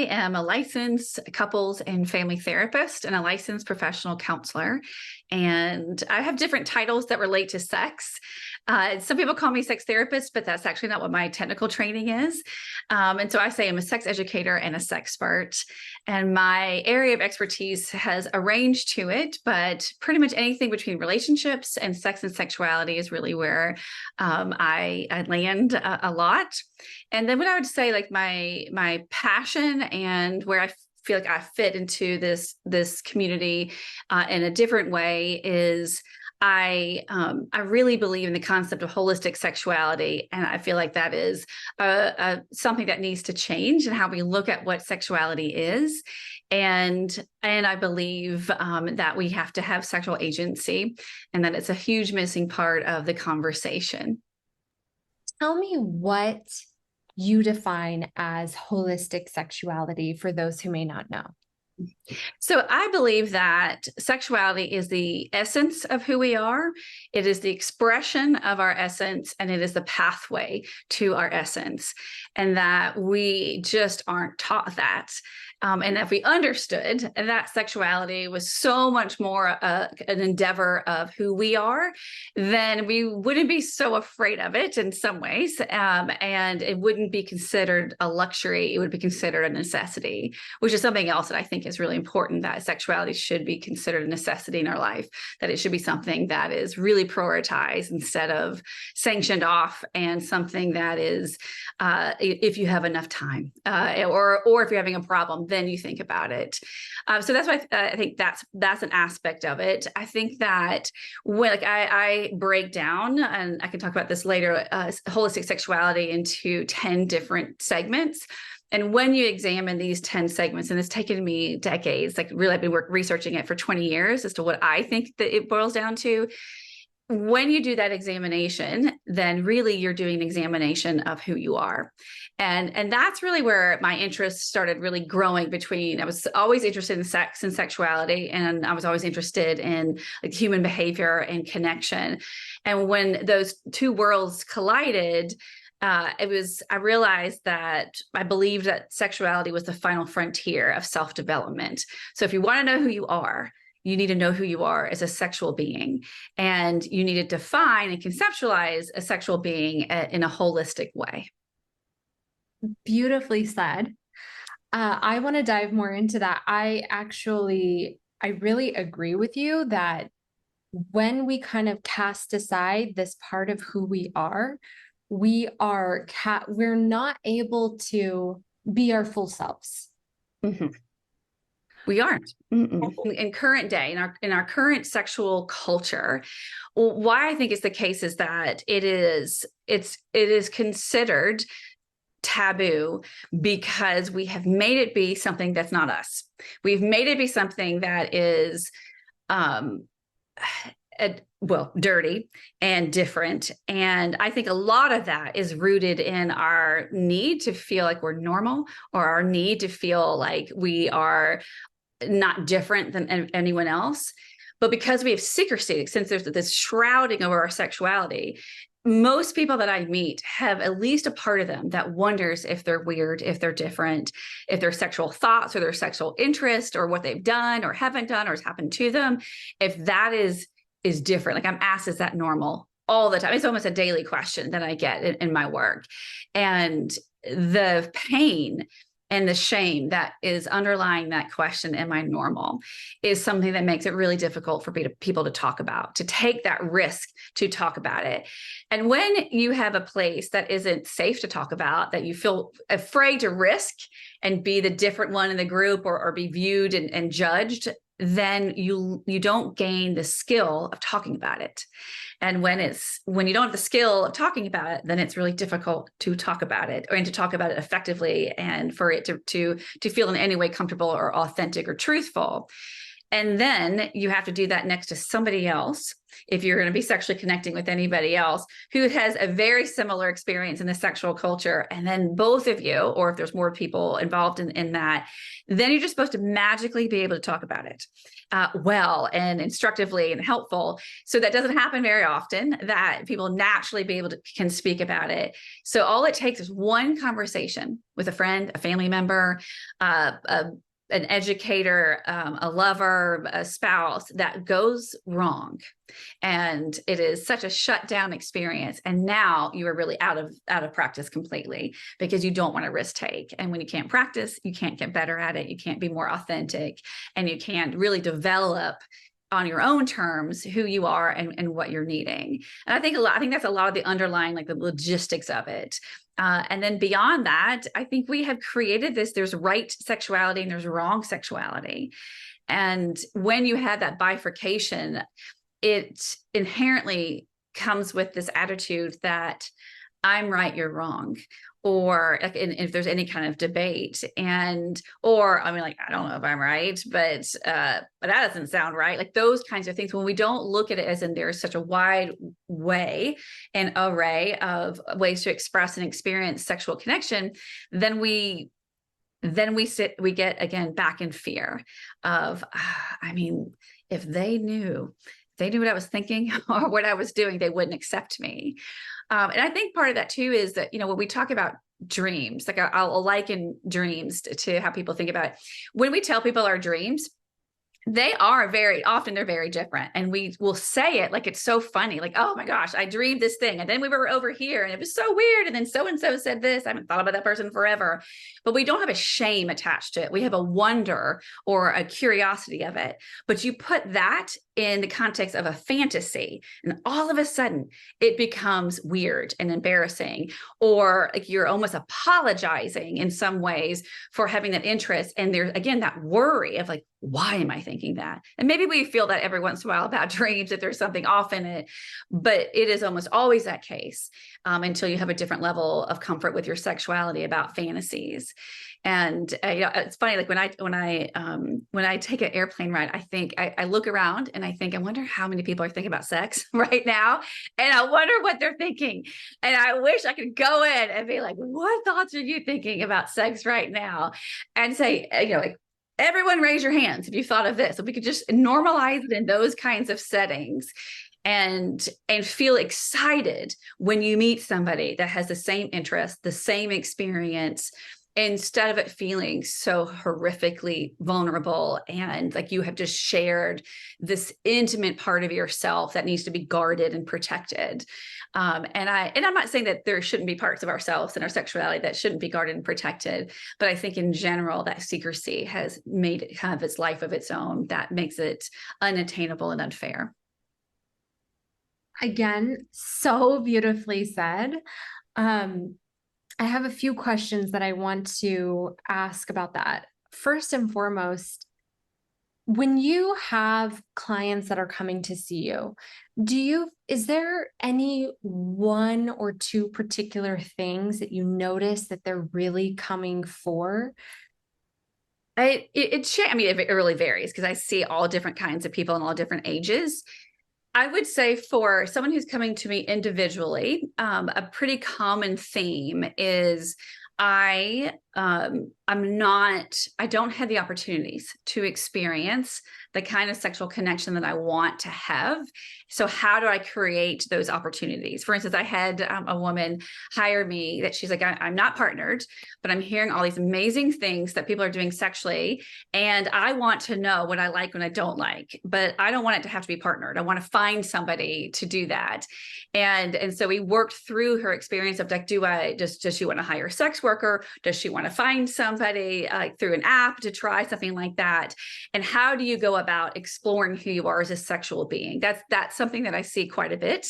I am a licensed couples and family therapist and a licensed professional counselor. And I have different titles that relate to sex. Some people call me sex therapist, but that's actually not what my technical training is. And so I say I'm a sex educator and a sexpert. And my area of expertise has a range to it, but pretty much anything between relationships and sex and sexuality is really where I land a lot. And then what I would say, like my passion and where I feel like I fit into this community in a different way is I really believe in the concept of holistic sexuality, and I feel like that is something that needs to change in how we look at what sexuality is, and I believe that we have to have sexual agency, and that it's a huge missing part of the conversation. Tell me what you define as holistic sexuality for those who may not know. So I believe that sexuality is the essence of who we are. It is the expression of our essence, and it is the pathway to our essence. And that we just aren't taught that. And if we understood that sexuality was so much more an endeavor of who we are, then we wouldn't be so afraid of it in some ways. And it wouldn't be considered a luxury. It would be considered a necessity, which is something else that I think is really important, that sexuality should be considered a necessity in our life, that it should be something that is really prioritized instead of sanctioned off, and something that is, if you have enough time or if you're having a problem, then you think about it. So that's why I think that's an aspect of it. I think that when I break down, and I can talk about this later, holistic sexuality into 10 different segments. And when you examine these 10 segments, and it's taken me decades, like really I've been researching it for 20 years as to what I think that it boils down to. When you do that examination, then really you're doing an examination of who you are. And that's really where my interest started really growing between, I was always interested in sex and sexuality, and I was always interested in like human behavior and connection. And when those two worlds collided, I realized that I believed that sexuality was the final frontier of self-development. So if you want to know who you are, you need to know who you are as a sexual being, and you need to define and conceptualize a sexual being in a holistic way. Beautifully said. I want to dive more into that. I really agree with you that when we kind of cast aside this part of who we are, we're not able to be our full selves. Mm-hmm. We aren't. In current day, in our current sexual culture, why I think it's the case is that it is considered taboo because we have made it be something that's not us. We've made it be something that is dirty and different. And I think a lot of that is rooted in our need to feel like we're normal, or our need to feel like we are not different than anyone else. But because we have secrecy, since there's this shrouding over our sexuality, most people that I meet have at least a part of them that wonders if they're weird, if they're different, if their sexual thoughts or their sexual interest or what they've done or haven't done or has happened to them, if that is different. Like I'm asked, is that normal? All the time. It's almost a daily question that I get in my work. And the pain and the shame that is underlying that question, am I normal, is something that makes it really difficult for people to talk about, to take that risk to talk about it. And when you have a place that isn't safe to talk about, that you feel afraid to risk and be the different one in the group, or be viewed and judged, then you don't gain the skill of talking about it. And when you don't have the skill of talking about it, then it's really difficult to talk about it, and to talk about it effectively, and for it to feel in any way comfortable or authentic or truthful. And then you have to do that next to somebody else if you're going to be sexually connecting with anybody else who has a very similar experience in the sexual culture. And then both of you, or if there's more people involved in that, then you're just supposed to magically be able to talk about it well and instructively and helpful. So that doesn't happen very often, that people naturally be able to can speak about it. So all it takes is one conversation with a friend, a family member, an educator, a lover, a spouse that goes wrong. And it is such a shut down experience. And now you are really out of practice completely because you don't want to risk take. And when you can't practice, you can't get better at it. You can't be more authentic, and you can't really develop on your own terms who you are and what you're needing. And I think that's a lot of the underlying, like the logistics of it. And then beyond that, I think we have created this, there's right sexuality and there's wrong sexuality. And when you have that bifurcation, it inherently comes with this attitude that I'm right, you're wrong. Or like if there's any kind of debate, or I mean, like, I don't know if I'm right, but that doesn't sound right. Like those kinds of things, when we don't look at it as in there's such a wide way and array of ways to express and experience sexual connection, then we get again back in fear of, I mean, if they knew what I was thinking or what I was doing, they wouldn't accept me. And I think part of that too is that, when we talk about dreams, like I'll liken dreams to how people think about it. When we tell people our dreams, they are very often, they're very different. And we will say it like it's so funny, like, oh my gosh, I dreamed this thing. And then we were over here and it was so weird. And then so-and-so said this. I haven't thought about that person forever. But we don't have a shame attached to it. We have a wonder or a curiosity of it. But you put that in the context of a fantasy, and all of a sudden it becomes weird and embarrassing, or like you're almost apologizing in some ways for having that interest. And there's again that worry of like, why am I thinking that? And maybe we feel that every once in a while about dreams, if there's something off in it, but it is almost always that case until you have a different level of comfort with your sexuality about fantasies. And it's funny, like when I take an airplane ride, I think I look around and I think, I wonder how many people are thinking about sex right now, and I wonder what they're thinking. And I wish I could go in and be like, what thoughts are you thinking about sex right now? And say, like, everyone raise your hands if you thought of this. If we could just normalize it in those kinds of settings and feel excited when you meet somebody that has the same interest, the same experience, instead of it feeling so horrifically vulnerable and like you have just shared this intimate part of yourself that needs to be guarded and protected. And I'm not saying that there shouldn't be parts of ourselves and our sexuality that shouldn't be guarded and protected, but I think in general that secrecy has made it kind of its life of its own that makes it unattainable and unfair. Again, so beautifully said. I have a few questions that I want to ask about that. First and foremost, when you have clients that are coming to see you, is there any one or two particular things that you notice that they're really coming for? I mean, it really varies because I see all different kinds of people in all different ages. I would say for someone who's coming to me individually, a pretty common theme is I don't have the opportunities to experience the kind of sexual connection that I want to have. So how do I create those opportunities? For instance, I had a woman hire me that she's like, I'm not partnered, but I'm hearing all these amazing things that people are doing sexually. And I want to know what I like and I don't like, but I don't want it to have to be partnered. I want to find somebody to do that. And so we worked through her experience of like, does she want to hire a sex worker? Does she want to find somebody through an app to try something like that? And how do you go about exploring who you are as a sexual being? That's something that I see quite a bit.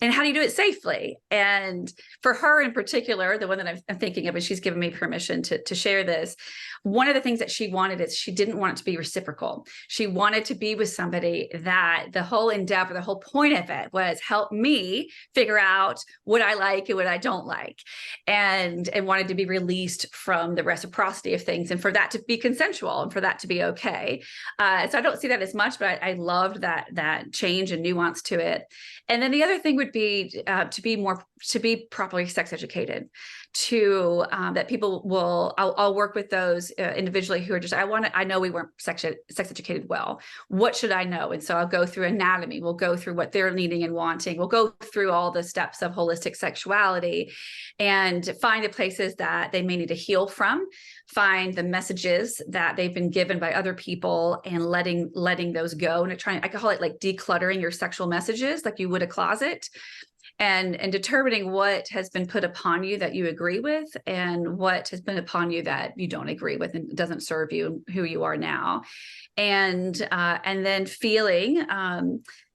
and how do you do it safely? And for her in particular, the one that I'm thinking of, and she's given me permission to share this, one of the things that she wanted is she didn't want it to be reciprocal. She wanted to be with somebody that the whole endeavor, the whole point of it was help me figure out what I like and what I don't like, and wanted to be released from the reciprocity of things, and for that to be consensual and for that to be okay. So I don't see that as much, but I loved that change and nuance to it. And then the other thing would be to be properly sex educated, to that people will, I'll work with those individually who are just, I know we weren't sex educated well. What should I know? And so I'll go through anatomy. We'll go through what they're needing and wanting. We'll go through all the steps of holistic sexuality and find the places that they may need to heal from, find the messages that they've been given by other people and letting those go. And I call it like decluttering your sexual messages like you would a closet, and determining what has been put upon you that you agree with and what has been upon you that you don't agree with and doesn't serve you who you are now. And then feeling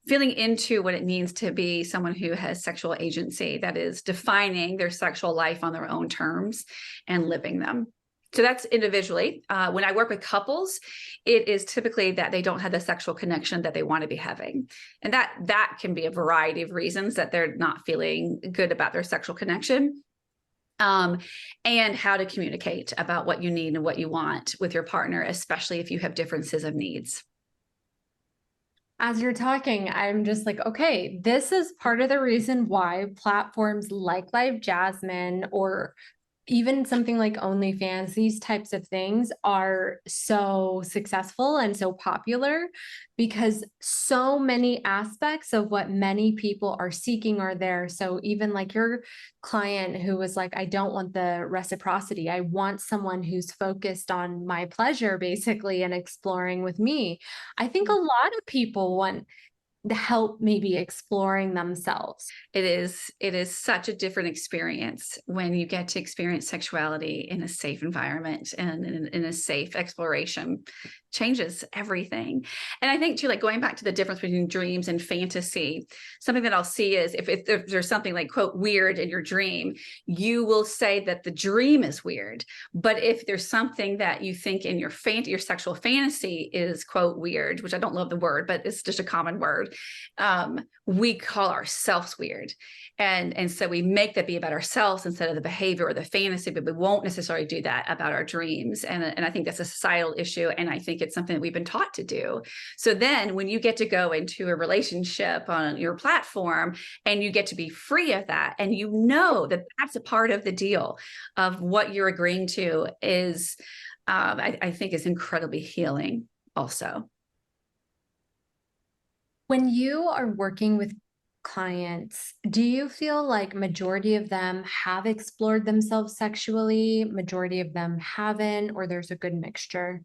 into what it means to be someone who has sexual agency, that is defining their sexual life on their own terms and living them. So that's individually. When I work with couples, it is typically that they don't have the sexual connection that they want to be having. And that can be a variety of reasons that they're not feeling good about their sexual connection. And how to communicate about what you need and what you want with your partner, especially if you have differences of needs. As you're talking, I'm just like, okay, this is part of the reason why platforms like Live Jasmine or even something like OnlyFans, these types of things are so successful and so popular because so many aspects of what many people are seeking are there. So even like your client who was like, I don't want the reciprocity. I want someone who's focused on my pleasure, basically, and exploring with me. I think a lot of people want the help maybe exploring themselves. It is such a different experience when you get to experience sexuality in a safe environment and in a safe exploration. Changes everything. And I think too, like going back to the difference between dreams and fantasy, something that I'll see is if there's something like quote weird in your dream, you will say that the dream is weird. But if there's something that you think in your sexual fantasy is quote weird, which I don't love the word, but it's just a common word, we call ourselves weird. And so we make that be about ourselves instead of the behavior or the fantasy, but we won't necessarily do that about our dreams. And I think that's a societal issue. And I think it's something that we've been taught to do. So then when you get to go into a relationship on your platform and you get to be free of that, and you know that that's a part of the deal of what you're agreeing to is, I think is incredibly healing also. When you are working with clients, do you feel like majority of them have explored themselves sexually, majority of them haven't, or there's a good mixture?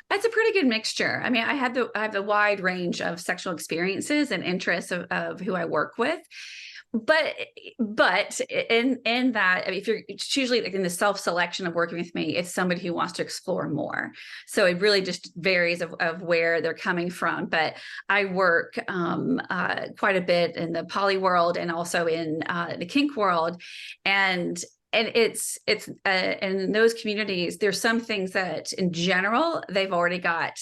That's a pretty good mixture. I mean, I have a wide range of sexual experiences and interests of who I work with. But in that, I mean, it's usually like in the self-selection of working with me, it's somebody who wants to explore more. So it really just varies of where they're coming from. But I work quite a bit in the poly world and also in the kink world, and it's in those communities, there's some things that in general they've already got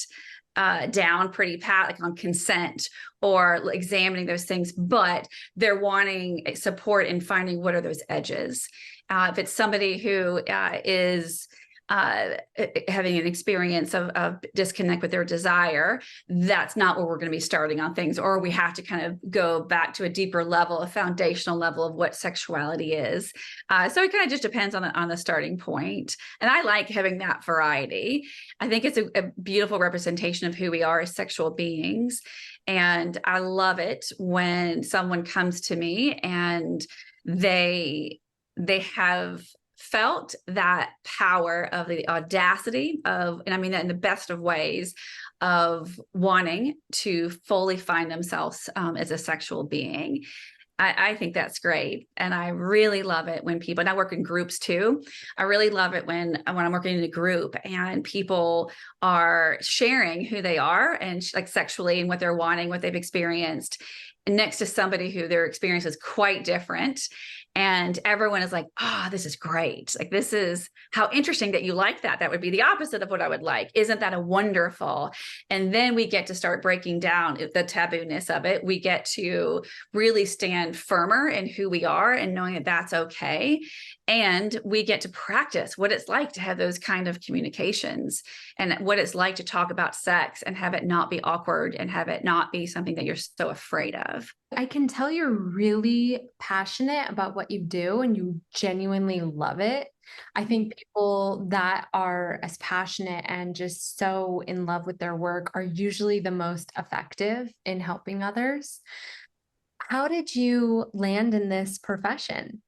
down pretty pat, like on consent or examining those things, but they're wanting support in finding what are those edges. If it's somebody who is having an experience of disconnect with their desire, that's not where we're going to be starting on things, or we have to kind of go back to a deeper level, a foundational level of what sexuality is. So it kind of just depends on the starting point. And I like having that variety. I think it's a beautiful representation of who we are as sexual beings. And I love it when someone comes to me and they have felt that power of the audacity of, and I mean that in the best of ways, of wanting to fully find themselves as a sexual being. I think that's great. And I really love it when people, and I work in groups too. I really love it when I'm working in a group and people are sharing who they are and like sexually and what they're wanting, what they've experienced. next to somebody who their experience is quite different. And everyone is like, oh, this is great. Like, this is how interesting that you like that. That would be the opposite of what I would like. Isn't that a wonderful? And then we get to start breaking down the tabooness of it. We get to really stand firmer in who we are and knowing that that's okay. And we get to practice what it's like to have those kind of communications and what it's like to talk about sex and have it not be awkward and have it not be something that you're so afraid of. I can tell you're really passionate about what you do and you genuinely love it. I think people that are as passionate and just so in love with their work are usually the most effective in helping others. How did you land in this profession?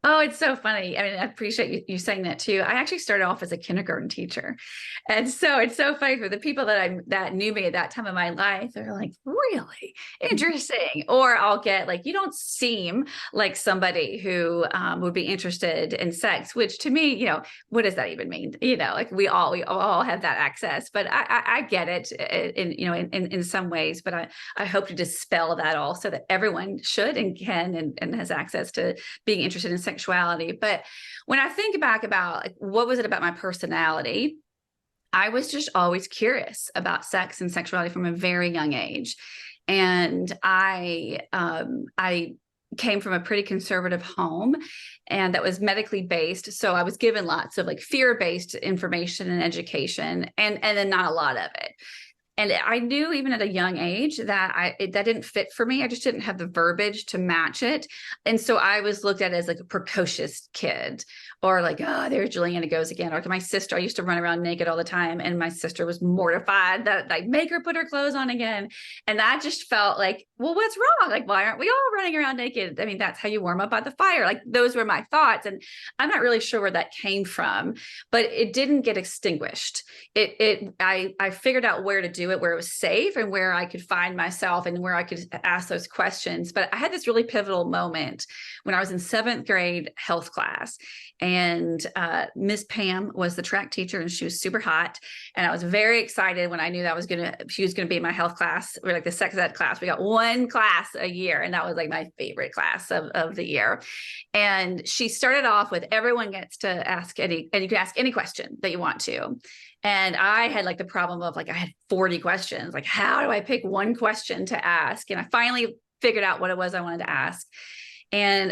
Oh, it's so funny. I mean, I appreciate you saying that too. I actually started off as a kindergarten teacher. And so it's so funny for the people that knew me at that time of my life. They're like, really interesting. Or I'll get like, you don't seem like somebody who would be interested in sex, which to me, what does that even mean? Like we all have that access, but I get it in some ways, but I hope to dispel that all so that everyone should and can and has access to being interested in sexuality. But when I think back about like, what was it about my personality, I was just always curious about sex and sexuality from a very young age. And I came from a pretty conservative home and that was medically based. So I was given lots of like fear-based information and education and then not a lot of it. And I knew even at a young age that that didn't fit for me. I just didn't have the verbiage to match it. And so I was looked at as like a precocious kid or like, oh, there Juliana goes again. Or like my sister, I used to run around naked all the time. And my sister was mortified that I'd make her put her clothes on again. And that just felt like, well, what's wrong? Like, why aren't we all running around naked? I mean, that's how you warm up by the fire. Like those were my thoughts. And I'm not really sure where that came from, but it didn't get extinguished. I figured out where to do it, where it was safe and where I could find myself and where I could ask those questions. But I had this really pivotal moment when I was in 7th grade health class. And Miss Pam was the track teacher and she was super hot. And I was very excited when I knew that she was going to be in my health class or like the sex ed class. We got one class a year. And that was like my favorite class of the year. And she started off with everyone gets to ask and you can ask any question that you want to. And I had like the problem of like, I had 40 questions. Like, how do I pick one question to ask? And I finally figured out what it was I wanted to ask. And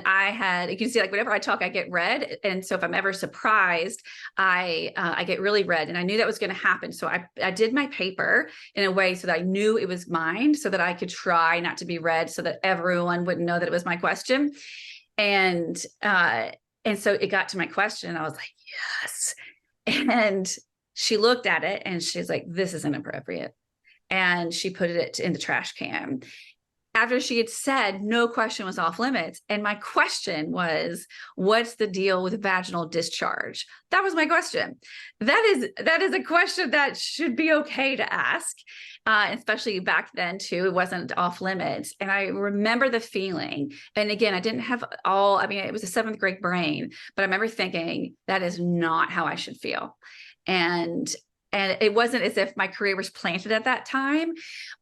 you can see like whenever I talk, I get red. And so if I'm ever surprised, I get really red. And I knew that was going to happen. So I did my paper in a way so that I knew it was mine so that I could try not to be red so that everyone wouldn't know that it was my question. And so it got to my question and I was like, yes. And she looked at it and she's like, this is inappropriate. And she put it in the trash can. After she had said no question was off limits. And my question was, what's the deal with vaginal discharge? That was my question. That is a question that should be okay to ask, especially back then too. It wasn't off limits. And I remember the feeling. And again, I didn't have it was a 7th grade brain, but I remember thinking that is not how I should feel. And it wasn't as if my career was planted at that time,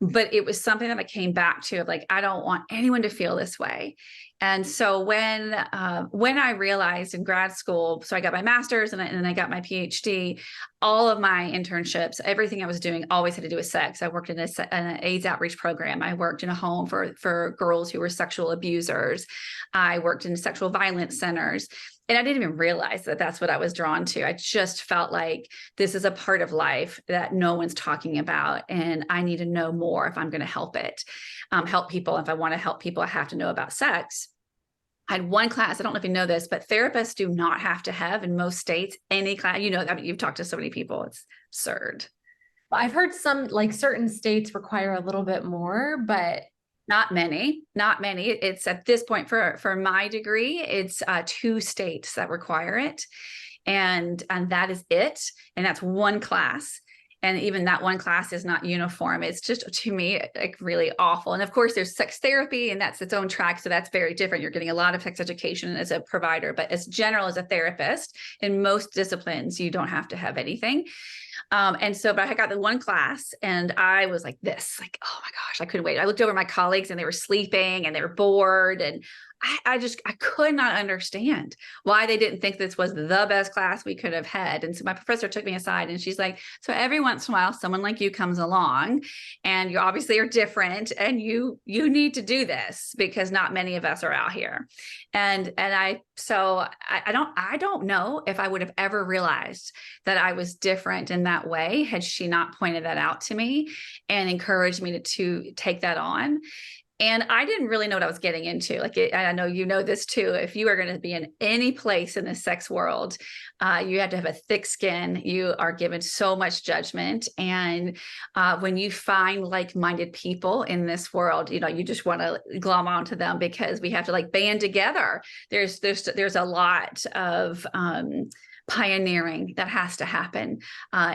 but it was something that I came back to of like, I don't want anyone to feel this way. And so when I realized in grad school, so I got my master's and then I got my PhD, all of my internships, everything I was doing always had to do with sex. I worked in an AIDS outreach program. I worked in a home for girls who were sexual abusers. I worked in sexual violence centers. And I didn't even realize that that's what I was drawn to. I just felt like this is a part of life that no one's talking about. And I need to know more if I'm going to help help people. If I want to help people, I have to know about sex. I had one class, I don't know if you know this, but therapists do not have to have in most states any class. You've talked to so many people. It's absurd. I've heard some like certain states require a little bit more, but not many. It's at this point for my degree, it's 2 states that require it. And that is it. And that's one class. And even that one class is not uniform. It's just, to me, like really awful. And of course, there's sex therapy, and that's its own track. So that's very different. You're getting a lot of sex education as a provider, but as general as a therapist, in most disciplines, you don't have to have anything. But I got the one class and I was like this, like, oh my gosh, I couldn't wait. I looked over at my colleagues and they were sleeping and they were bored. And I could not understand why they didn't think this was the best class we could have had. And so my professor took me aside and she's like, so every once in a while, someone like you comes along and you obviously are different and you need to do this because not many of us are out here. I don't know if I would have ever realized that I was different in that way had she not pointed that out to me and encouraged me to take that on. And I didn't really know what I was getting into. I know you know this too. If you are going to be in any place in the sex world, you have to have a thick skin. You are given so much judgment. And when you find like-minded people in this world, you just want to glom onto them because we have to like band together. There's a lot of pioneering that has to happen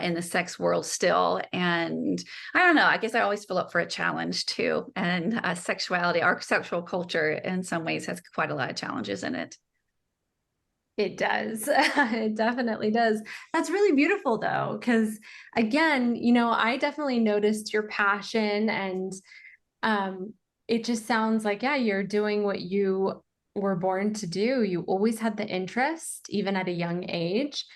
in the sex world still. And I don't know, I guess I always feel up for a challenge too. And sexuality, our sexual culture in some ways has quite a lot of challenges in it. It does. It definitely does. That's really beautiful though, because again, I definitely noticed your passion and it just sounds like, yeah, you're doing what you were born to do. You always had the interest, even at a young age.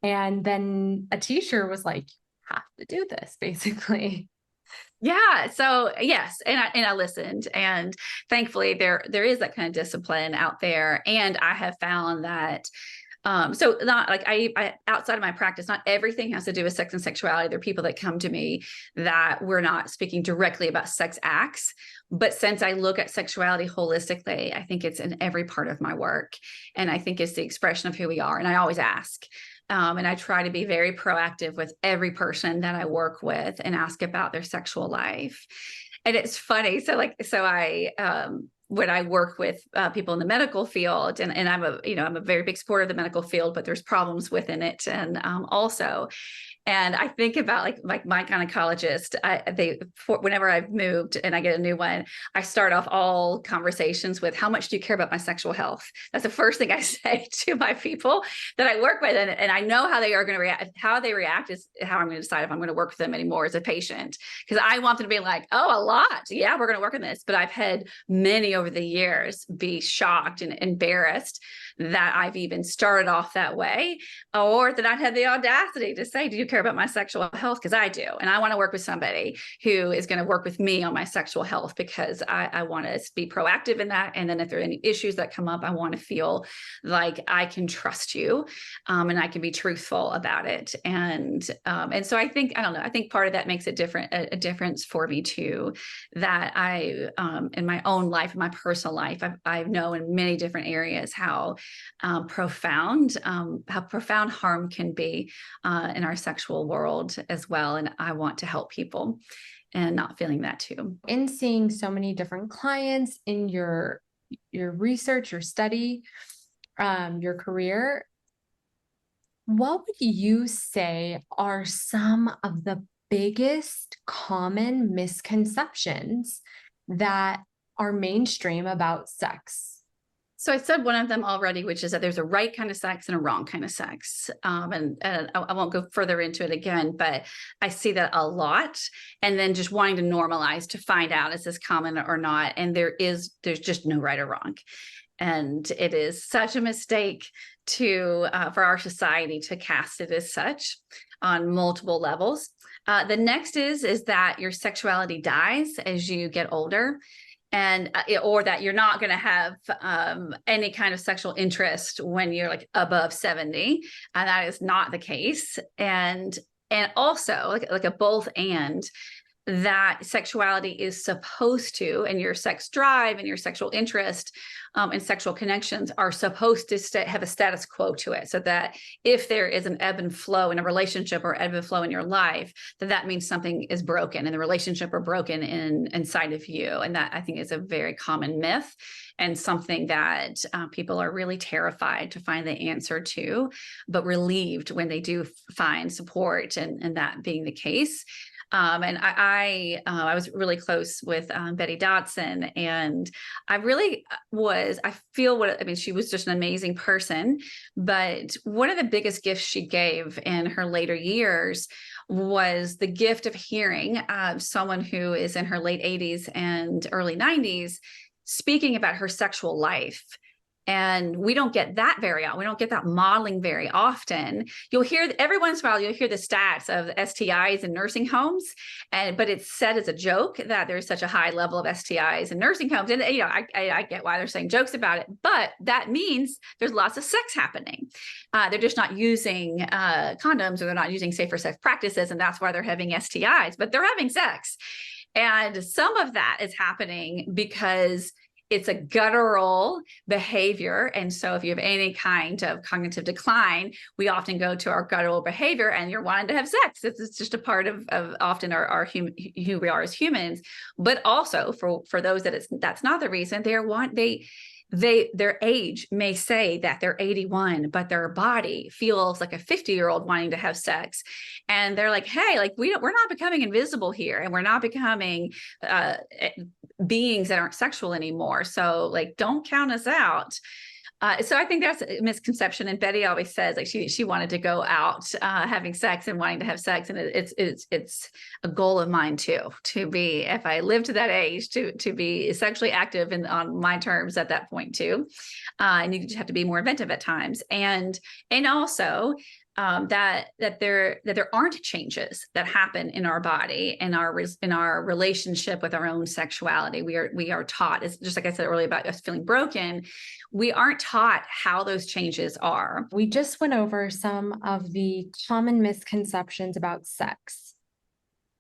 And then a teacher was like, you have to do this, basically. Yeah. So yes, and I listened, and thankfully there is that kind of discipline out there, and I have found that. So not like I outside of my practice, not everything has to do with sex and sexuality. There are people that come to me that we're not speaking directly about sex acts, but since I look at sexuality holistically, I think it's in every part of my work, and I think it's the expression of who we are. And I always ask. And I try to be very proactive with every person that I work with and ask about their sexual life. And it's funny. When I work with people in the medical field, and I'm a very big supporter of the medical field, but there's problems within it, and also. And I think about like my gynecologist, whenever I've moved and I get a new one, I start off all conversations with, how much do you care about my sexual health? That's the first thing I say to my people that I work with. And I know how they are going to react. How they react is how I'm going to decide if I'm going to work with them anymore as a patient. Because I want them to be like, oh, a lot. Yeah, we're going to work on this. But I've had many over the years be shocked and embarrassed that I've even started off that way, or that I'd had the audacity to say, do you care about my sexual health? Because I do. And I want to work with somebody who is going to work with me on my sexual health, because I want to be proactive in that. And then if there are any issues that come up, I want to feel like I can trust you, and I can be truthful about it. And so I think, I don't know, I think part of that makes a difference for me too, that in my own life, in my personal life, I know in many different areas how profound harm can be in our sexual world as well. And I want to help people and not feeling that too. In seeing so many different clients in your research, your study, your career, what would you say are some of the biggest common misconceptions that are mainstream about sex? So I said one of them already, which is that there's a right kind of sex and a wrong kind of sex. And I won't go further into it again, but I see that a lot. And then just wanting to normalize to find out, is this common or not? And there's just no right or wrong. And it is such a mistake for our society to cast it as such on multiple levels. The next is that your sexuality dies as you get older, and or that you're not going to have any kind of sexual interest when you're like above 70, and that is not the case. And also like a both and, that sexuality is supposed to, and your sex drive and your sexual interest and sexual connections are supposed to have a status quo to it, so that if there is an ebb and flow in a relationship or ebb and flow in your life, that means something is broken in the relationship or broken inside of you. And that, I think, is a very common myth, and something that people are really terrified to find the answer to, but relieved when they do find support and that being the case. And I was really close with Betty Dodson, and I feel what I mean. She was just an amazing person, but one of the biggest gifts she gave in her later years was the gift of hearing someone who is in her late 80s and early 90s speaking about her sexual life. And we don't get that very often. We don't get that modeling very often. You'll hear every once in a while, you'll hear the stats of STIs in nursing homes, but it's said as a joke that there's such a high level of STIs in nursing homes. And I get why they're saying jokes about it, but that means there's lots of sex happening. They're just not using condoms, or they're not using safer sex practices, and that's why they're having STIs. But they're having sex, and some of that is happening because it's a guttural behavior. And so if you have any kind of cognitive decline, we often go to our guttural behavior, and you're wanting to have sex. It's just a part of often our who we are as humans. But also for those that's not the reason, their age may say that they're 81, but their body feels like a 50-year-old wanting to have sex. And they're like, hey, like we're not becoming invisible here, and we're not becoming beings that aren't sexual anymore. So like, don't count us out. So I think that's a misconception. And Betty always says like she wanted to go out having sex and wanting to have sex, and it's a goal of mine too, to be, if I live to that age, to be sexually active and on my terms at that point too. And you just have to be more inventive at times, and also that there aren't changes that happen in our body, in our relationship with our own sexuality. We are taught, it's just like I said earlier about us feeling broken. We aren't taught how those changes are. We just went over some of the common misconceptions about sex.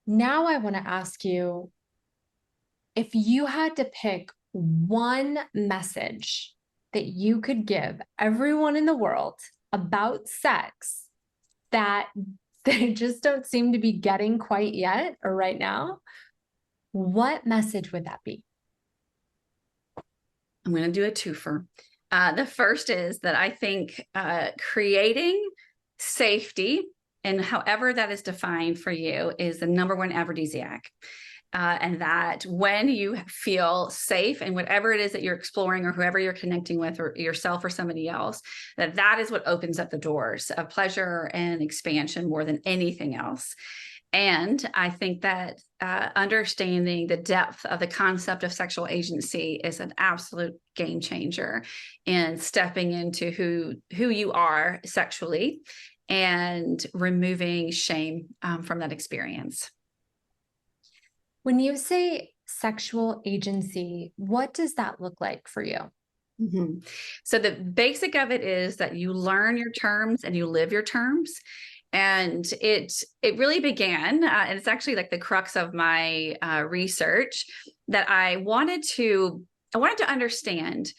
Now I want to ask you, if you had to pick one message that you could give everyone in the world about sex that they just don't seem to be getting quite yet or right now, what message would that be? I'm going to do a twofer. The first is that I think creating safety, and however that is defined for you, is the number one aphrodisiac. And that when you feel safe in whatever it is that you're exploring, or whoever you're connecting with, or yourself or somebody else, that is what opens up the doors of pleasure and expansion more than anything else. And I think that understanding the depth of the concept of sexual agency is an absolute game changer in stepping into who you are sexually, and removing shame from that experience. When you say sexual agency, what does that look like for you? Mm-hmm. So the basic of it is that you learn your terms and you live your terms. And it really began, and it's actually like the crux of my research, that I wanted to understand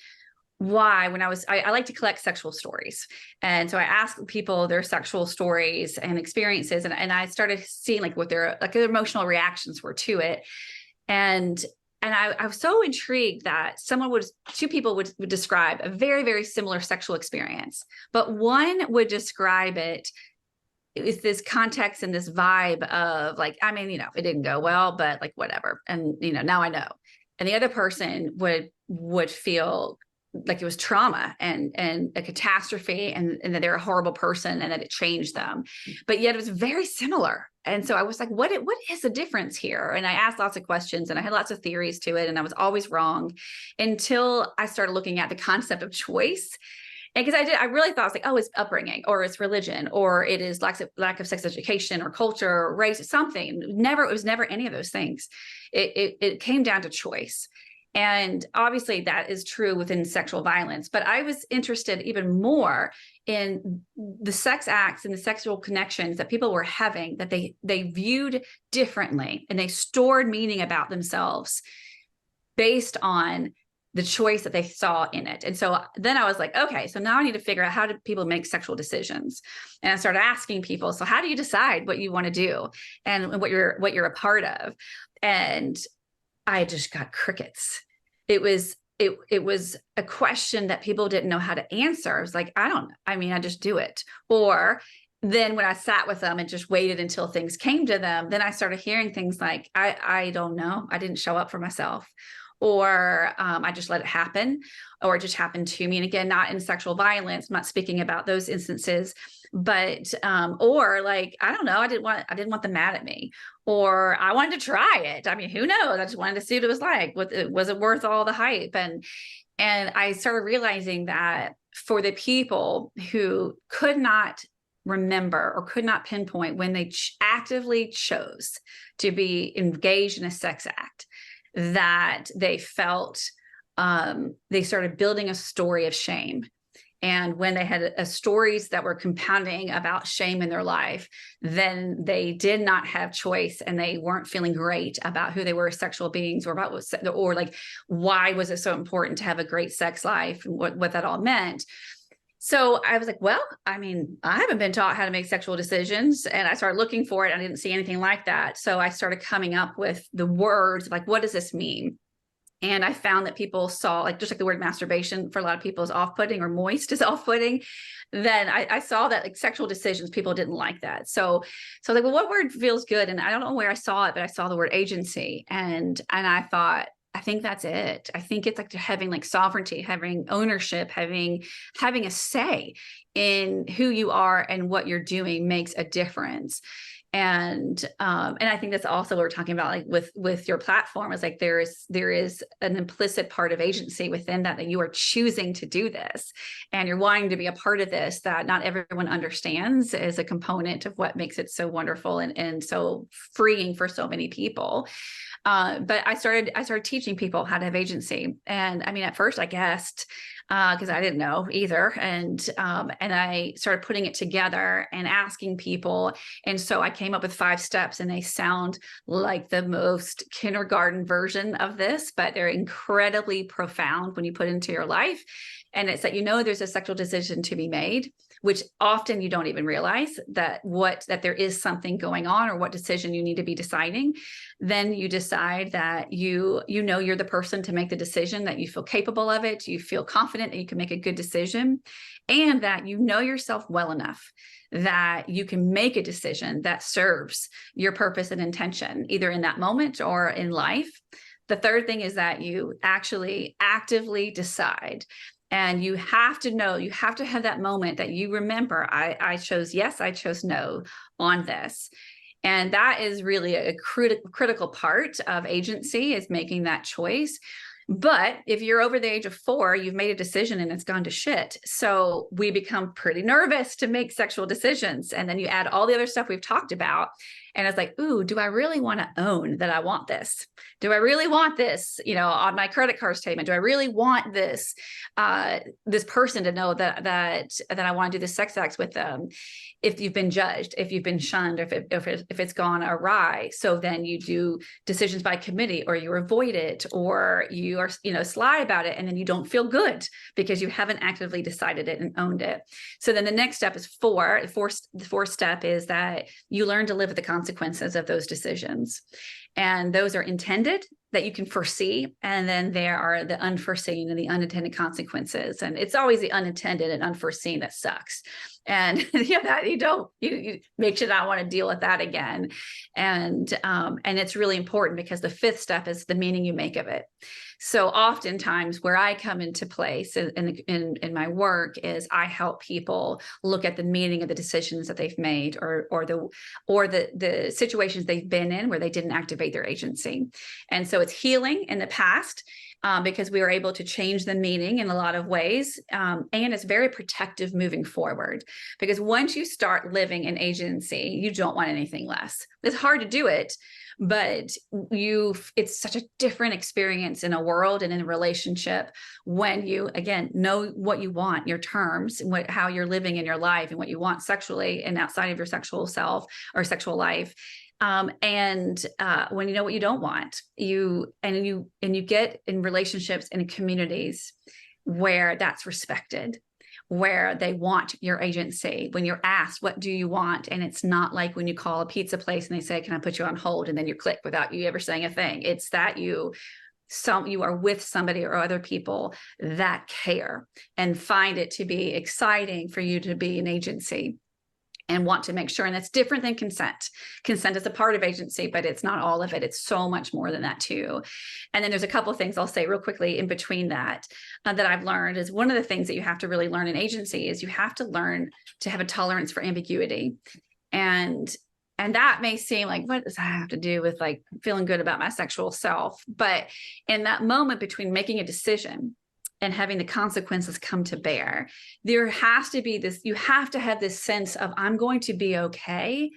why, when I like to collect sexual stories. And so I asked people their sexual stories and experiences, and I started seeing like what their emotional reactions were to it. And I was so intrigued that two people would describe a very, very similar sexual experience, but one would describe it with this context and this vibe of like, I mean, it didn't go well, but like whatever. And, now I know. And the other person would feel like it was trauma and a catastrophe, and that they're a horrible person and that it changed them. But yet it was very similar. And so I was like, what is the difference here? And I asked lots of questions, and I had lots of theories to it, and I was always wrong until I started looking at the concept of choice. And because I really thought, I was like, oh, it's upbringing, or it's religion, or it is lack of sex education, or culture, or race, something. It was never any of those things. It came down to choice. And obviously that is true within sexual violence. But I was interested even more in the sex acts and the sexual connections that people were having, that they viewed differently, and they stored meaning about themselves based on the choice that they saw in it. And so then I was like, okay, so now I need to figure out, how do people make sexual decisions? And I started asking people, so how do you decide what you want to do and what you're a part of? And I just got crickets. It was a question that people didn't know how to answer. I was like, I just do it. Or then when I sat with them and just waited until things came to them, then I started hearing things like, I don't know, I didn't show up for myself, or I just let it happen, or it just happened to me. And again, not in sexual violence, I'm not speaking about those instances, but or like, I don't know, I didn't want them mad at me, or I wanted to try it. I mean, who knows? I just wanted to see what it was like. Was it worth all the hype? And I started realizing that for the people who could not remember or could not pinpoint when they actively chose to be engaged in a sex act, that they felt they started building a story of shame. And when they had stories that were compounding about shame in their life, then they did not have choice, and they weren't feeling great about who they were as sexual beings, or about or like, why was it so important to have a great sex life, and what that all meant. So I was like, well, I mean, I haven't been taught how to make sexual decisions. And I started looking for it. I didn't see anything like that. So I started coming up with the words like, what does this mean? And I found that people saw, like, just like the word masturbation for a lot of people is off-putting, or moist is off-putting. Then I saw that like sexual decisions, people didn't like that. So like, well, what word feels good? And I don't know where I saw it, but I saw the word agency. And I thought, I think that's it. I think it's like having like sovereignty, having ownership, having a say in who you are and what you're doing makes a difference. And I think that's also what we're talking about, like with your platform, is like there is an implicit part of agency within that you are choosing to do this, and you're wanting to be a part of this that not everyone understands, is a component of what makes it so wonderful and so freeing for so many people. But I started teaching people how to have agency. And I mean, at first I guessed, because I didn't know either. And I started putting it together and asking people. And so I came up with 5 steps, and they sound like the most kindergarten version of this, but they're incredibly profound when you put into your life. And it's that, there's a sexual decision to be made, which often you don't even realize that there is something going on, or what decision you need to be deciding. Then you decide that you're the person to make the decision, that you feel capable of it, you feel confident that you can make a good decision, and that you know yourself well enough that you can make a decision that serves your purpose and intention, either in that moment or in life. The third thing is that you actually actively decide. And you have to know, you have to have that moment that you remember, I chose yes, I chose no on this. And that is really a critical part of agency, is making that choice. But if you're over the age of 4, you've made a decision and it's gone to shit. So we become pretty nervous to make sexual decisions. And then you add all the other stuff we've talked about. And it's like, ooh, do I really want to own that I want this? Do I really want this, on my credit card statement? Do I really want this, this person to know that I want to do the sex acts with them? If you've been judged, if you've been shunned, or if it's gone awry. So then you do decisions by committee, or you avoid it, or you are, sly about it. And then you don't feel good because you haven't actively decided it and owned it. So then the next step is 4. The fourth step is that you learn to live with the consequences of those decisions. And those are intended, that you can foresee. And then there are the unforeseen and the unintended consequences. And it's always the unintended and unforeseen that sucks. And that you makes you not want to deal with that again. And it's really important, because the 5th step is the meaning you make of it. So oftentimes where I come into place in my work is I help people look at the meaning of the decisions that they've made, or the situations they've been in where they didn't activate their agency. And so it's healing in the past, because we were able to change the meaning in a lot of ways. And it's very protective moving forward, because once you start living in agency, you don't want anything less. It's hard to do it, but it's such a different experience in a world and in a relationship when you, again, know what you want, your terms, how you're living in your life, and what you want sexually and outside of your sexual self or sexual life. And when you know what you don't want, you get in relationships and in communities where that's respected, where they want your agency. When you're asked, what do you want? And it's not like when you call a pizza place and they say, can I put you on hold? And then you click without you ever saying a thing. It's that you are with somebody or other people that care and find it to be exciting for you to be an agency. and want to make sure. And that's different than consent. Consent is a part of agency, but it's not all of it. It's so much more than that too. And then there's a couple of things I'll say real quickly in between that that I've learned is one of the things that you have to really learn in agency is you have to learn to have a tolerance for ambiguity. And that may seem like, what does that have to do with like feeling good about my sexual self? But in that moment between making a decision and having the consequences come to bear, there has to be this, you have to have this sense of, I'm going to be okay,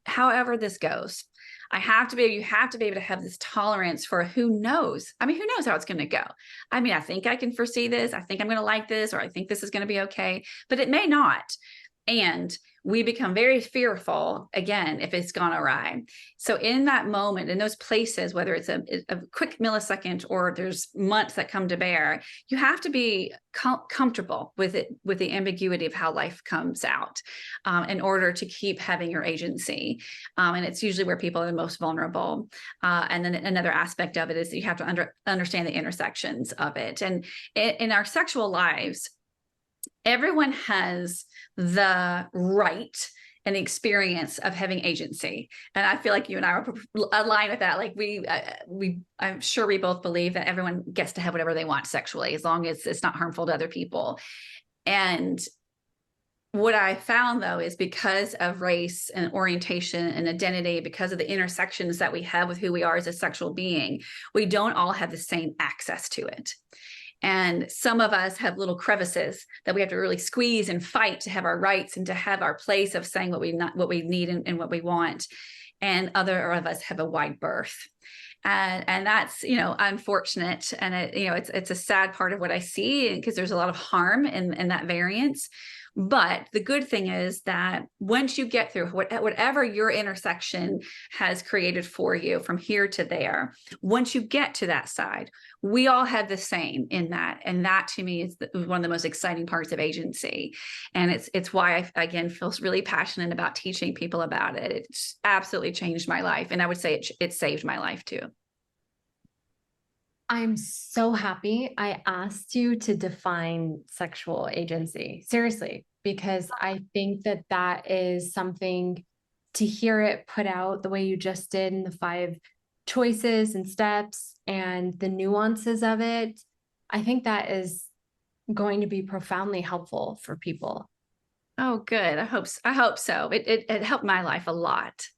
however this goes. You have to be able to have this tolerance for who knows. I mean, who knows how it's going to go? I mean, I think I can foresee this. I think I'm going to like this, or I think this is going to be okay, but it may not. And we become very fearful again if it's gone awry. So in that moment, in those places, whether it's a quick millisecond or there's months that come to bear, you have to be comfortable with it, with the ambiguity of how life comes out, in order to keep having your agency. And it's usually where people are the most vulnerable. And then another aspect of it is that you have to understand the intersections of it. And in our sexual lives, everyone has the right and the experience of having agency. And I feel like you and I are aligned with that. Like I'm sure we both believe that everyone gets to have whatever they want sexually, as long as it's not harmful to other people. And what I found though, is because of race and orientation and identity, because of the intersections that we have with who we are as a sexual being, we don't all have the same access to it. And some of us have little crevices that we have to really squeeze and fight to have our rights and to have our place of saying what we need and what we want. And other of us have a wide berth. And that's, unfortunate. And it's a sad part of what I see, because there's a lot of harm in that variance. But the good thing is that once you get through whatever your intersection has created for you from here to there, once you get to that side, we all have the same in that. And that to me is one of the most exciting parts of agency. And it's why I, again, feel really passionate about teaching people about it. It's absolutely changed my life. And I would say it saved my life too. I'm so happy I asked you to define sexual agency. Seriously, because I think that that is something, to hear it put out the way you just did in the 5 choices and steps and the nuances of it. I think that is going to be profoundly helpful for people. Oh, good. I hope so. It helped my life a lot.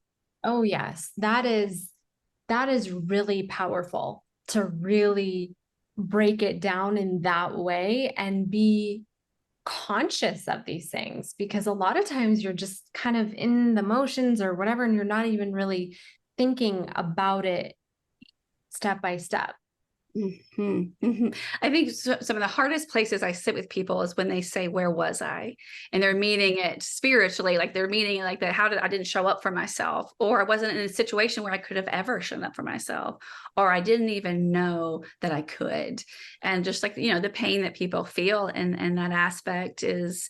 Oh, yes. That is really powerful, to really break it down in that way and be conscious of these things, because a lot of times you're just kind of in the motions or whatever, and you're not even really thinking about it step by step. Mm-hmm, mm-hmm. I think some of the hardest places I sit with people is when they say, "Where was I?" And they're meaning it spiritually, like they're meaning it like that. I didn't show up for myself, or I wasn't in a situation where I could have ever shown up for myself, or I didn't even know that I could. And just like, the pain that people feel and that aspect is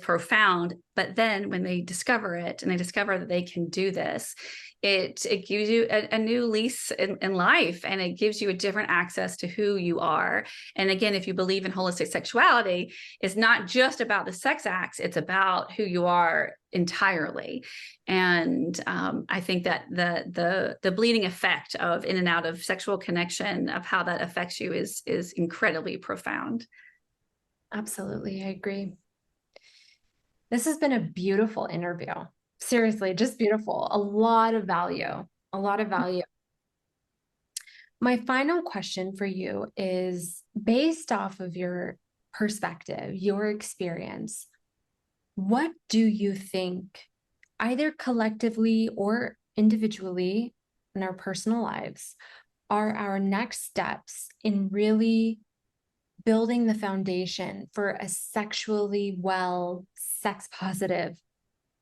profound. But then when they discover it and they discover that they can do this, it gives you a new lease in life, and it gives you a different access to who you are. And again, if you believe in holistic sexuality, it's not just about the sex acts, it's about who you are entirely. And I think that the bleeding effect of in and out of sexual connection, of how that affects you, is incredibly profound. Absolutely, I agree. This has been a beautiful interview. Seriously, just beautiful. A lot of value. A lot of value. My final question for you is, based off of your perspective, your experience, what do you think, either collectively or individually in our personal lives, are our next steps in really building the foundation for a sexually well, sex positive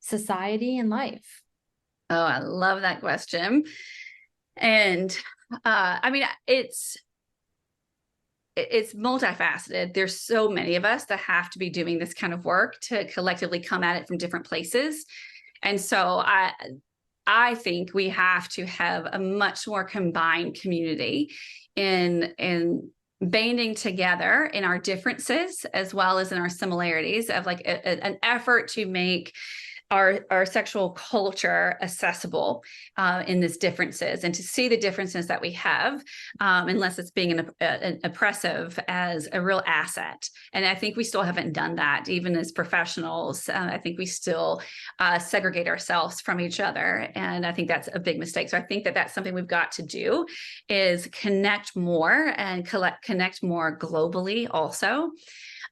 society and life? Oh, I love that question. And I mean, it's multifaceted. There's so many of us that have to be doing this kind of work to collectively come at it from different places. And so I think we have to have a much more combined community in banding together in our differences as well as in our similarities, of like an effort to make our sexual culture accessible in these differences, and to see the differences that we have, unless it's being an oppressive, as a real asset. And I think we still haven't done that, even as professionals. I think we still segregate ourselves from each other, and I think that's a big mistake. So I think that that's something we've got to do, is connect more and connect more globally also.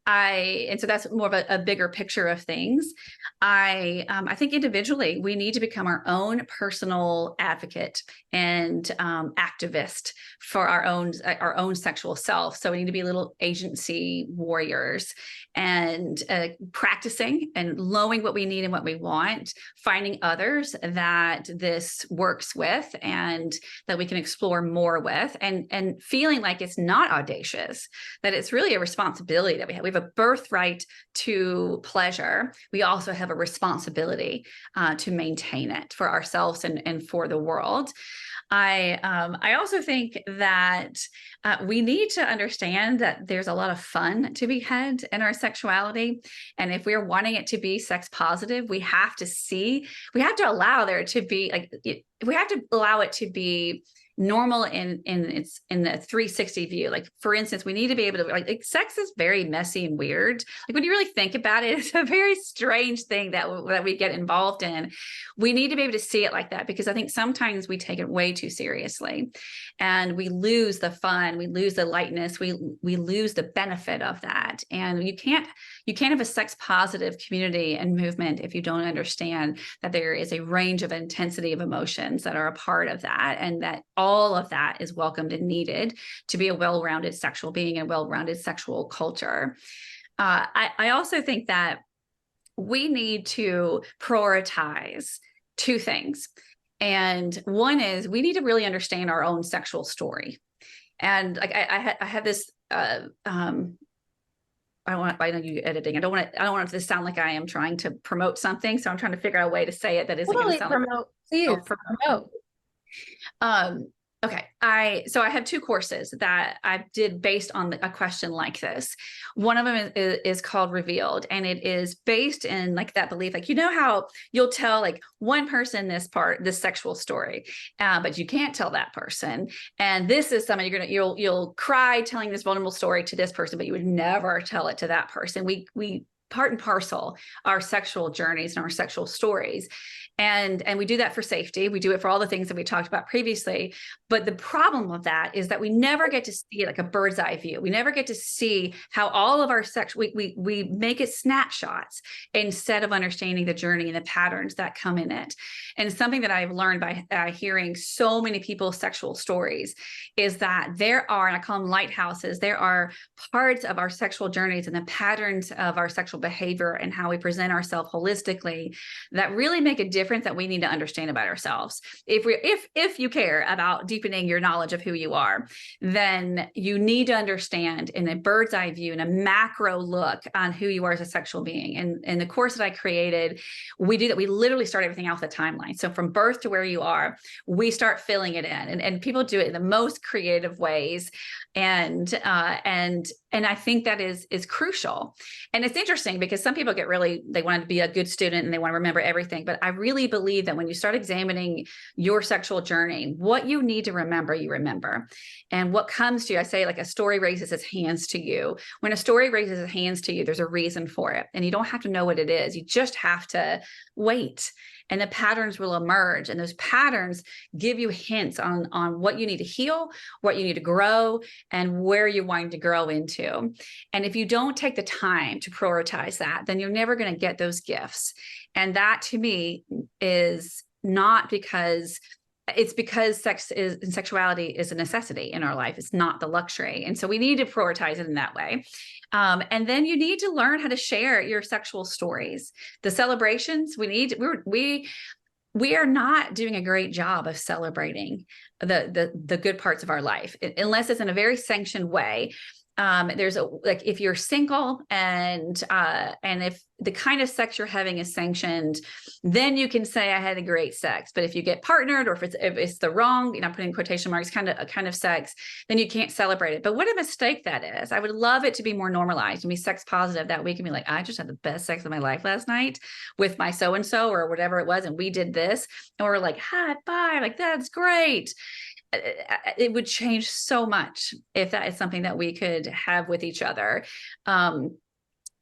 And so that's more of a bigger picture of things. I think individually we need to become our own personal advocate and activist for our own sexual self. So we need to be little agency warriors, and practicing and knowing what we need and what we want, finding others that this works with and that we can explore more with, and feeling like it's not audacious, that it's really a responsibility that we have. We have a birthright to pleasure. We also have a responsibility to maintain it for ourselves and for the world. I also think that we need to understand that there's a lot of fun to be had in our sexuality. And if we're wanting it to be sex positive, we have to allow there to be we have to allow it to be normal in the 360 view. Like, for instance, we need to be able to, like sex is very messy and weird. Like, when you really think about it, it's a very strange thing that we get involved in. We need to be able to see it like that, because I think sometimes we take it way too seriously, and we lose the fun, we lose the lightness, we lose the benefit of that. And you can't have a sex positive community and movement if you don't understand that there is a range of intensity of emotions that are a part of that, and that all of that is welcomed and needed to be a well-rounded sexual being and well-rounded sexual culture. I also think that we need to prioritize two things. And one is, we need to really understand our own sexual story. And like I have this I know you editing. I don't want it to sound like I am trying to promote something. So I'm trying to figure out a way to say it that isn't going to sound promote. Please promote. Okay. I have two courses that I did based on a question like this. One of them is called Revealed, and it is based in like that belief, like, how you'll tell like one person this sexual story, but you can't tell that person. And this is something you'll cry telling this vulnerable story to this person, but you would never tell it to that person. We part and parcel our sexual journeys and our sexual stories. And we do that for safety. We do it for all the things that we talked about previously. But the problem with that is that we never get to see it like a bird's eye view. We never get to see how all of our we make it snapshots instead of understanding the journey and the patterns that come in it. And something that I've learned by hearing so many people's sexual stories is that there are, and I call them lighthouses, there are parts of our sexual journeys and the patterns of our sexual behavior and how we present ourselves holistically that really make a difference, that we need to understand about ourselves. If you care about deepening your knowledge of who you are, then you need to understand in a bird's eye view and a macro look on who you are as a sexual being. And in the course that I created, we do that. We literally start everything out with a timeline. So from birth to where you are, we start filling it in, and people do it in the most creative ways. And I think that is crucial. And it's interesting because some people they want to be a good student and they want to remember everything. But I really believe that when you start examining your sexual journey, what you need to remember, you remember. And what comes to you, I say, like a story raises its hands to you. When a story raises its hands to you, there's a reason for it. And you don't have to know what it is. You just have to wait. And the patterns will emerge. And those patterns give you hints on what you need to heal, what you need to grow, and where you're wanting to grow into. And if you don't take the time to prioritize that, then you're never going to get those gifts. And that, to me, is not because it's because sex and sexuality is a necessity in our life. It's not the luxury. And so we need to prioritize it in that way. And then you need to learn how to share your sexual stories. The celebrations we are not doing a great job of celebrating the good parts of our life, unless it's in a very sanctioned way. There's a, like, if you're single and if the kind of sex you're having is sanctioned, then you can say I had a great sex. But if you get partnered, or if it's the wrong, I'm putting quotation marks, kind of sex, then you can't celebrate it. But what a mistake that is. I would love it to be more normalized and be sex positive, that we can be like, I just had the best sex of my life last night with my so and so or whatever it was, and we did this, and we're like, high five, like that's great. It would change so much if that is something that we could have with each other.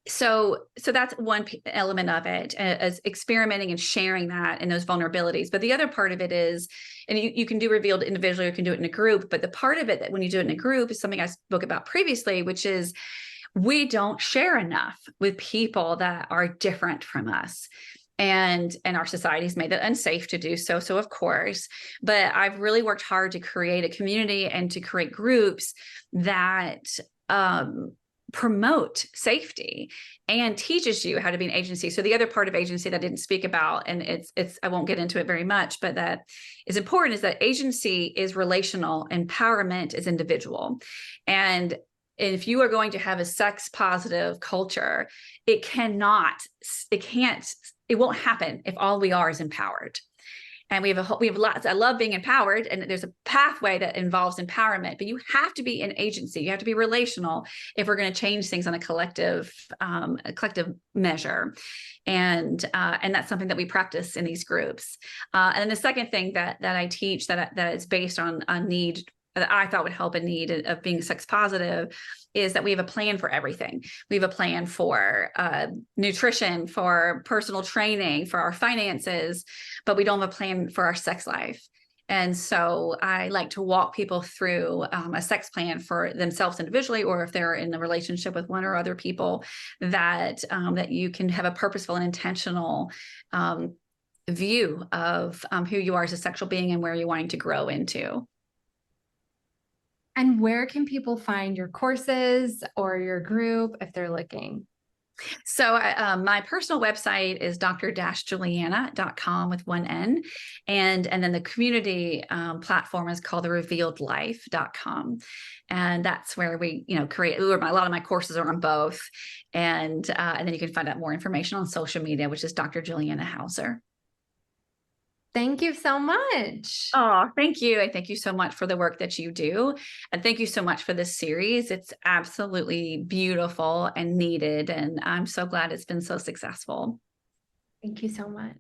So that's one element of it, as experimenting and sharing that and those vulnerabilities. But the other part of it is, and you can do revealed individually, or you can do it in a group. But the part of it that when you do it in a group is something I spoke about previously, which is we don't share enough with people that are different from us. And our society's made it unsafe to do so. So of course, but I've really worked hard to create a community and to create groups that promote safety and teaches you how to be an agency. So the other part of agency that I didn't speak about, and it's I won't get into it very much, but that is important, is that agency is relational, empowerment is individual. And if you are going to have a sex positive culture, it won't happen if all we are is empowered. And we have lots. I love being empowered, and there's a pathway that involves empowerment, but you have to be an agency. You have to be relational if we're going to change things on a collective measure. And that's something that we practice in these groups. And then the second thing that I teach that is based on a need that I thought would help a need of being sex positive is that we have a plan for everything. We have a plan for nutrition, for personal training, for our finances, but we don't have a plan for our sex life. And so I like to walk people through a sex plan for themselves individually, or if they're in a relationship with one or other people, that you can have a purposeful and intentional view of who you are as a sexual being and where you're wanting to grow into. And where can people find your courses or your group if they're looking? So my personal website is dr-juliana.com with one N. And then the community platform is called therevealedlife.com. And that's where we, create, a lot of my courses are on both. And then you can find out more information on social media, which is Dr. Juliana Hauser. Thank you so much. Oh, thank you. And thank you so much for the work that you do. And thank you so much for this series. It's absolutely beautiful and needed. And I'm so glad it's been so successful. Thank you so much.